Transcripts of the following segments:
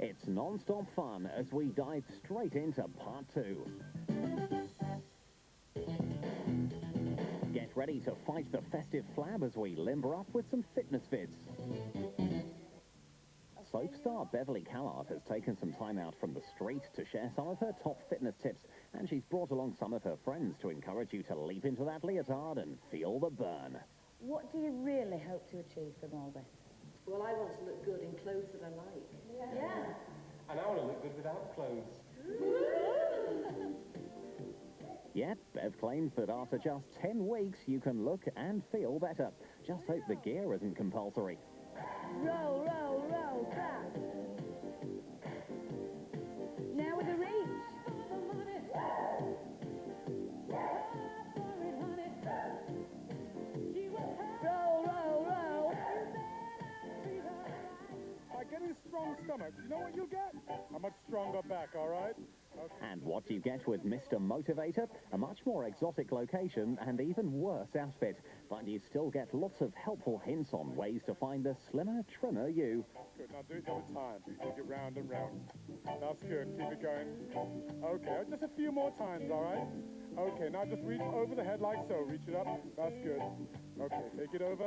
It's non-stop fun as we dive straight into part 2. Get ready to fight the festive flab as we limber up with some fitness vids. Soap star Beverly Callard has taken some time out from the street to share some of her top fitness tips, and she's brought along some of her friends to encourage you to leap into that leotard and feel the burn. What do you really hope to achieve from all this? Well, I want to look good in clothes that I like. Yeah. And I want to look good without clothes. Yep, Bev claims that after just 10 weeks, you can look and feel better. Just hope the gear isn't compulsory. Roll, roll, roll, back. Now with the reach. Roll, roll, roll. By getting a strong stomach, you know what you'll get? A much stronger back, all right? Okay. And what you get with Mr. Motivator? A much more exotic location and even worse outfit. But you still get lots of helpful hints on ways to find the slimmer, trimmer you. Good, now do it another time. Take it round and round. That's good, keep it going. Okay, just a few more times, all right? Okay, now just reach over the head like so. Reach it up. That's good. Okay, take it over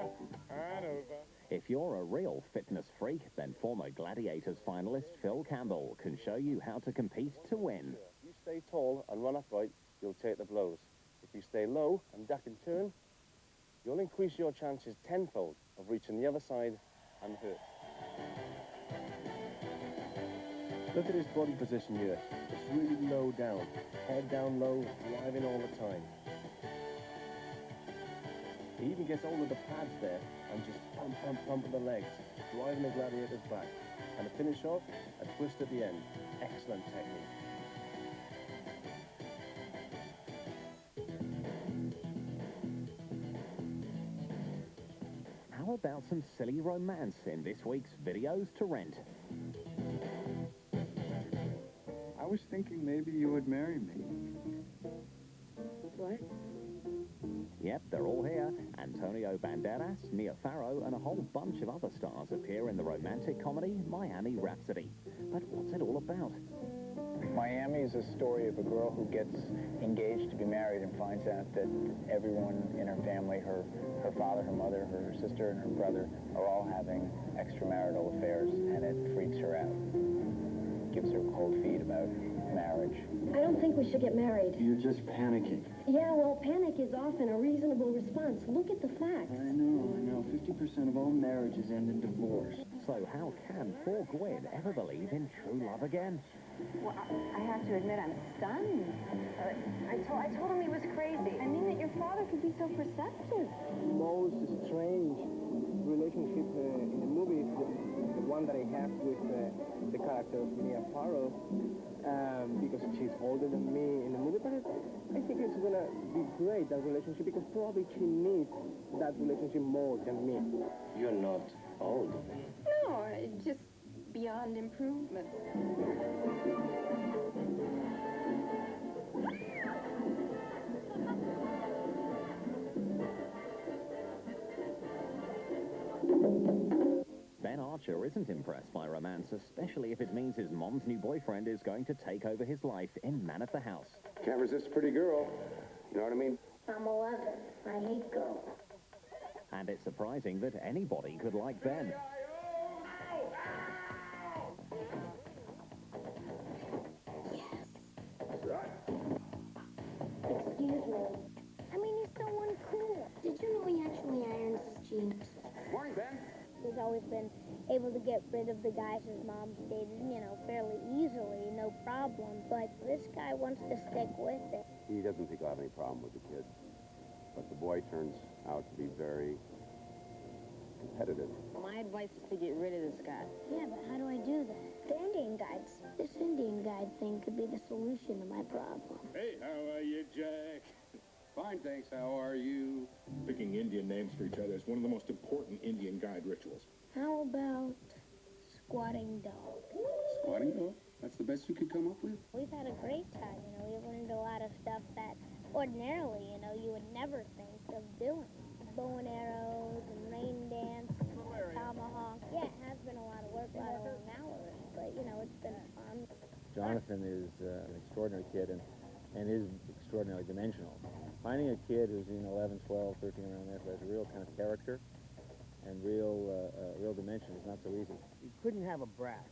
and over. If you're a real fitness freak, then former Gladiators finalist Phil Campbell can show you how to compete to win. If you stay tall and run upright, you'll take the blows. If you stay low and duck and turn, you'll increase your chances tenfold of reaching the other side unhurt. Look at his body position here. It's really low down. Head down low, driving all the time. He even gets hold of the pads there and just pump, pump, pump with the legs, driving the Gladiators back. And to finish off, a twist at the end. Excellent technique. How about some silly romance in this week's Videos to Rent? I was thinking maybe you would marry me. What? Yep, they're all here. Antonio Banderas, Mia Farrow, and a whole bunch of other stars appear in the romantic comedy Miami Rhapsody. But what's it all about? Miami is a story of a girl who gets engaged to be married and finds out that everyone in her family, her father, her mother, her sister, and her brother are all having extramarital affairs, and it freaks her out. Gives her cold feet about marriage. I don't think we should get married. You're just panicking. Yeah, well, panic is often a reasonable response. Look at the facts. I know. 50% of all marriages end in divorce. So how can poor Gwen ever believe in true love again? Well, I have to admit, I'm stunned. I told him he was crazy. I mean that your father could be so perceptive. Most strange relationship in the movie is the one that I have with the character of Mia Farrow, because she's older than me in the movie, but I think it's gonna be great, that relationship, because probably she needs that relationship more than me. You're not old. No, just beyond improvement. Ben Archer isn't impressed by romance, especially if it means his mom's new boyfriend is going to take over his life in Man of the House. Can't resist a pretty girl. You know what I mean? I'm 11. I hate girls. And it's surprising that anybody could like Ben. Excuse me. I mean, he's so uncool. Did you know he actually irons his jeans? Morning, Ben. He's always been able to get rid of the guys his mom dated, fairly easily, no problem. But this guy wants to stick with it. He doesn't think I'll have any problem with the kid. But the boy turns out to be very competitive. My advice is to get rid of this guy. Yeah, but how do I do that? The Indian guides. This Indian guide thing could be the solution to my problem. Hey, how are you, Jack? Fine, thanks. How are you? Picking Indian names for each other is one of the most important Indian guide rituals. How about squatting dog? Squatting dog? That's the best you could come up with? We've had a great time, We've learned a lot of stuff that ordinarily, you would never think of doing. Bow and arrows and rain dance, tomahawk. Yeah, it has been a lot of work, a lot of long hours, but, it's Jonathan is an extraordinary kid and is extraordinarily dimensional. Finding a kid who's 11, 12, 13, around there, who has a real kind of character and real dimension is not so easy. You couldn't have a brat.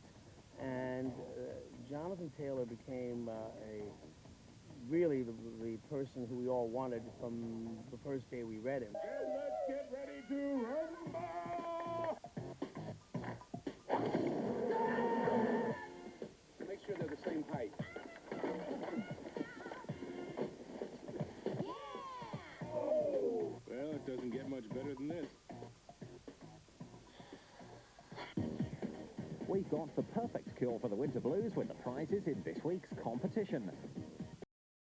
And Jonathan Taylor became really the person who we all wanted from the first day we read him. And let's get ready to rumble! Make sure they're the same height. Well, it doesn't get much better than this. We've got the perfect cure for the winter blues with the prizes in this week's competition.